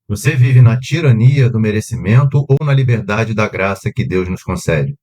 Você vive na tirania do merecimento ou na liberdade da graça que Deus nos concede?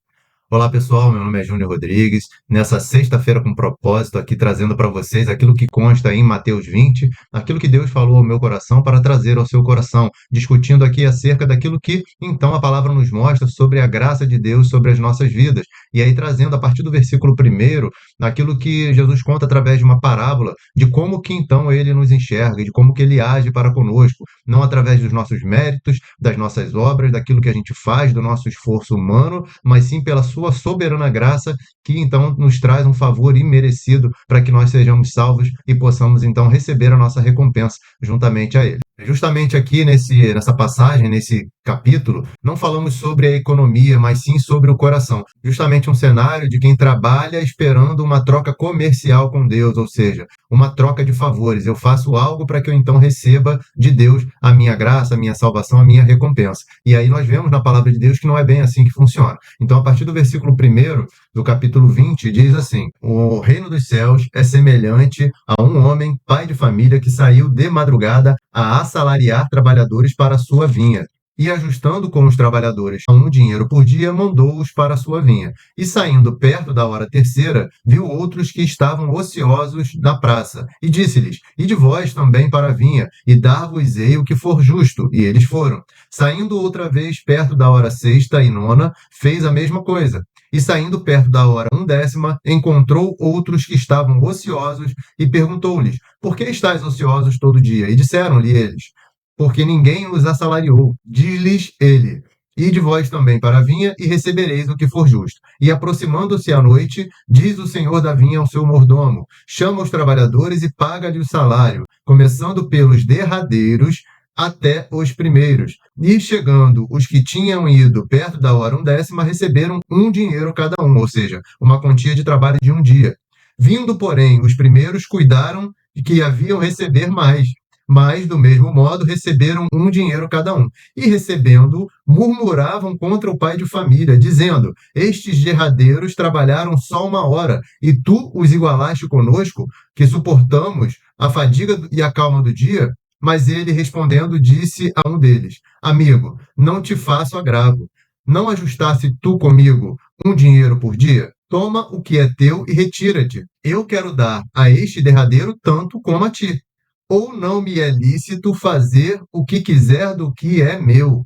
Olá pessoal, meu nome é Júnior Rodrigues. Nessa sexta-feira com propósito, aqui trazendo para vocês aquilo que consta em Mateus 20, aquilo que Deus falou ao meu coração para trazer ao seu coração, discutindo aqui acerca daquilo que então a palavra nos mostra sobre a graça de Deus sobre as nossas vidas. E aí trazendo a partir do versículo 1, aquilo que Jesus conta através de uma parábola, de como que então ele nos enxerga, de como que ele age para conosco, não através dos nossos méritos, das nossas obras, daquilo que a gente faz, do nosso esforço humano, mas sim pela sua soberana graça, que então nos traz um favor imerecido para que nós sejamos salvos e possamos então receber a nossa recompensa juntamente a Ele. Justamente aqui nessa passagem, nesse capítulo, não falamos sobre a economia, mas sim sobre o coração. Justamente um cenário de quem trabalha esperando uma troca comercial com Deus, ou seja, uma troca de favores. Eu faço algo para que eu então receba de Deus a minha graça, a minha salvação, a minha recompensa. E aí nós vemos na palavra de Deus que não é bem assim que funciona. Então, a partir do versículo 1 do capítulo 20, diz assim: o reino dos céus é semelhante a um homem, pai de família, que saiu de madrugada a assalariar trabalhadores para a sua vinha. E ajustando com os trabalhadores a um dinheiro por dia, mandou-os para a sua vinha. E saindo perto da hora terceira, viu outros que estavam ociosos na praça. E disse-lhes: Ide vós também para a vinha, e dar-vos-ei o que for justo. E eles foram. Saindo outra vez perto da hora sexta e nona, fez a mesma coisa. E saindo perto da hora undécima, encontrou outros que estavam ociosos e perguntou-lhes: Por que estáis ociosos todo dia? E disseram-lhe eles: Porque ninguém os assalariou. Diz-lhes ele: Ide vós também para a vinha e recebereis o que for justo. E aproximando-se a noite, diz o senhor da vinha ao seu mordomo: Chama os trabalhadores e paga-lhe o salário, começando pelos derradeiros até os primeiros. E chegando os que tinham ido perto da hora undécima, receberam um dinheiro cada um, ou seja, uma quantia de trabalho de um dia. Vindo, porém, os primeiros cuidaram de que haviam receber mais, mas, do mesmo modo, receberam um dinheiro cada um. E, recebendo, murmuravam contra o pai de família, dizendo: Estes derradeiros trabalharam só uma hora, e tu os igualaste conosco, que suportamos a fadiga e a calma do dia? Mas ele, respondendo, disse a um deles: Amigo, não te faço agravo. Não ajustaste tu comigo um dinheiro por dia? Toma o que é teu e retira-te. Eu quero dar a este derradeiro tanto como a ti. Ou não me é lícito fazer o que quiser do que é meu?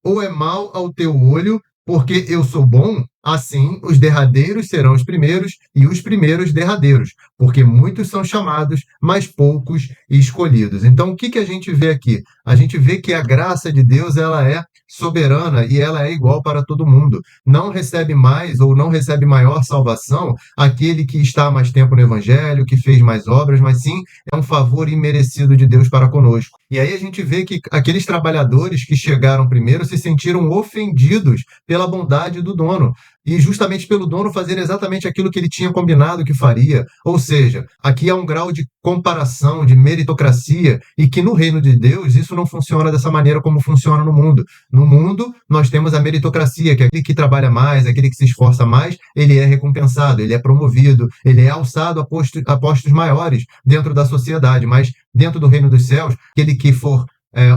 Ou é mal ao teu olho, porque eu sou bom? Assim, os derradeiros serão os primeiros, e os primeiros derradeiros, porque muitos são chamados, mas poucos escolhidos. Então, o que a gente vê aqui? A gente vê que a graça de Deus ela é soberana e ela é igual para todo mundo. Não recebe mais ou não recebe maior salvação aquele que está há mais tempo no Evangelho, que fez mais obras, mas sim é um favor imerecido de Deus para conosco. E aí a gente vê que aqueles trabalhadores que chegaram primeiro se sentiram ofendidos pela bondade do dono. E justamente pelo dono fazer exatamente aquilo que ele tinha combinado que faria. Ou seja, aqui há um grau de comparação, de meritocracia, e que no reino de Deus isso não funciona dessa maneira como funciona no mundo. No mundo, nós temos a meritocracia, que é aquele que trabalha mais, aquele que se esforça mais, ele é recompensado, ele é promovido, ele é alçado a postos maiores dentro da sociedade. Mas dentro do reino dos céus, aquele que for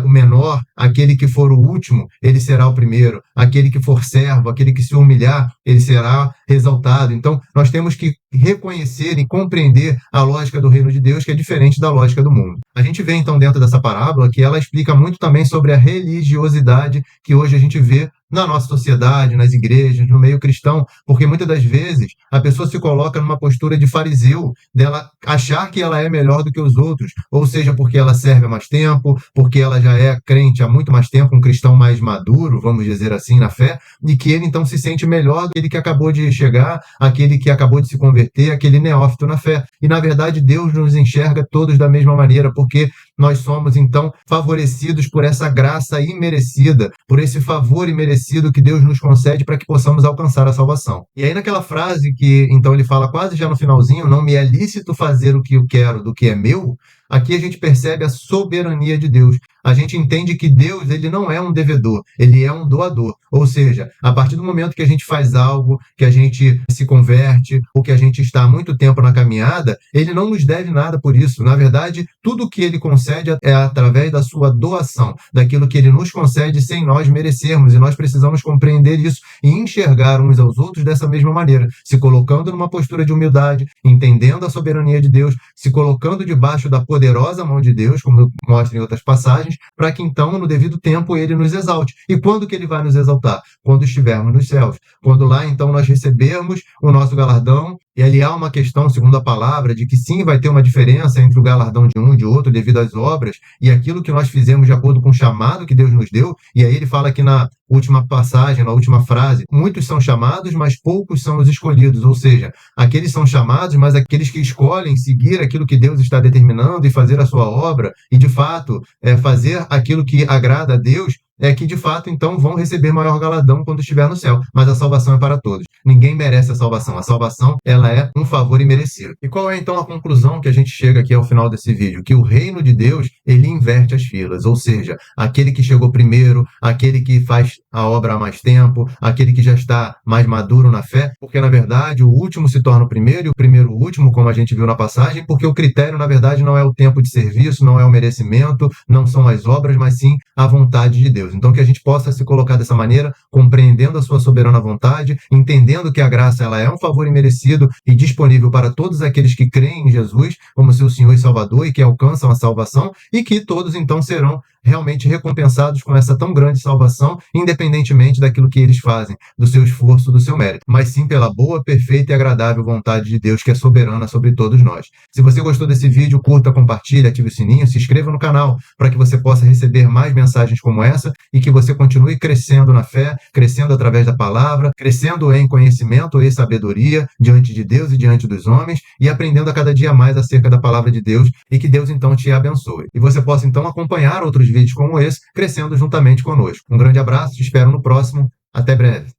o menor, aquele que for o último, ele será o primeiro. Aquele que for servo, aquele que se humilhar, ele será exaltado. Então, nós temos que reconhecer e compreender a lógica do reino de Deus, que é diferente da lógica do mundo. A gente vê, então, dentro dessa parábola, que ela explica muito também sobre a religiosidade que hoje a gente vê na nossa sociedade, nas igrejas, no meio cristão, porque muitas das vezes a pessoa se coloca numa postura de fariseu, dela achar que ela é melhor do que os outros, ou seja, porque ela serve há mais tempo, porque ela já é crente há muito mais tempo, um cristão mais maduro, vamos dizer assim, na fé, e que ele então se sente melhor do que aquele que acabou de chegar, aquele que acabou de se converter, aquele neófito na fé. E na verdade Deus nos enxerga todos da mesma maneira, porque nós somos então favorecidos por essa graça imerecida, por esse favor imerecido que Deus nos concede para que possamos alcançar a salvação. E aí naquela frase que então ele fala quase já no finalzinho: não me é lícito fazer o que eu quero do que é meu, aqui a gente percebe a soberania de Deus. a gente entende que Deus, ele não é um devedor, ele é um doador. Ou seja, a partir do momento que a gente faz algo, que a gente se converte, ou que a gente está há muito tempo na caminhada, ele não nos deve nada por isso. Na verdade, tudo que ele concede é através da sua doação, daquilo que ele nos concede sem nós merecermos, e nós precisamos compreender isso e enxergar uns aos outros dessa mesma maneira, se colocando numa postura de humildade, entendendo a soberania de Deus, se colocando debaixo da poderosa mão de Deus, como mostra em outras passagens, para que então, no devido tempo, ele nos exalte. E quando que ele vai nos exaltar? Quando estivermos nos céus. Quando lá, então, nós recebermos o nosso galardão. E ali há uma questão, segundo a palavra, de que sim, vai ter uma diferença entre o galardão de um e de outro devido às obras e aquilo que nós fizemos de acordo com o chamado que Deus nos deu. E aí ele fala aqui na última passagem, na última frase, muitos são chamados, mas poucos são os escolhidos. Ou seja, aqueles são chamados, mas aqueles que escolhem seguir aquilo que Deus está determinando e fazer a sua obra e, de fato, fazer aquilo que agrada a Deus, é que, de fato, então, vão receber maior galardão quando estiver no céu. Mas a salvação é para todos. Ninguém merece a salvação. A salvação, ela é um favor imerecido. E qual é, então, a conclusão que a gente chega aqui ao final desse vídeo? Que o reino de Deus, ele inverte as filas. Ou seja, aquele que chegou primeiro, aquele que faz a obra há mais tempo, aquele que já está mais maduro na fé, porque, na verdade, o último se torna o primeiro e o primeiro o último, como a gente viu na passagem, porque o critério, na verdade, não é o tempo de serviço, não é o merecimento, não são as obras, mas sim a vontade de Deus. Então, que a gente possa se colocar dessa maneira, compreendendo a sua soberana vontade, entendendo que a graça ela é um favor imerecido e disponível para todos aqueles que creem em Jesus como seu Senhor e Salvador e que alcançam a salvação, e que todos então serão realmente recompensados com essa tão grande salvação, independentemente daquilo que eles fazem, do seu esforço, do seu mérito, mas sim pela boa, perfeita e agradável vontade de Deus, que é soberana sobre todos nós. Se você gostou desse vídeo, curta, compartilhe, ative o sininho, se inscreva no canal para que você possa receber mais mensagens como essa e que você continue crescendo na fé, crescendo através da palavra, crescendo em conhecimento e sabedoria diante de Deus e diante dos homens, e aprendendo a cada dia mais acerca da palavra de Deus, e que Deus então te abençoe. E você possa então acompanhar outros vídeos como esse, crescendo juntamente conosco. Um grande abraço, te espero no próximo. Até breve.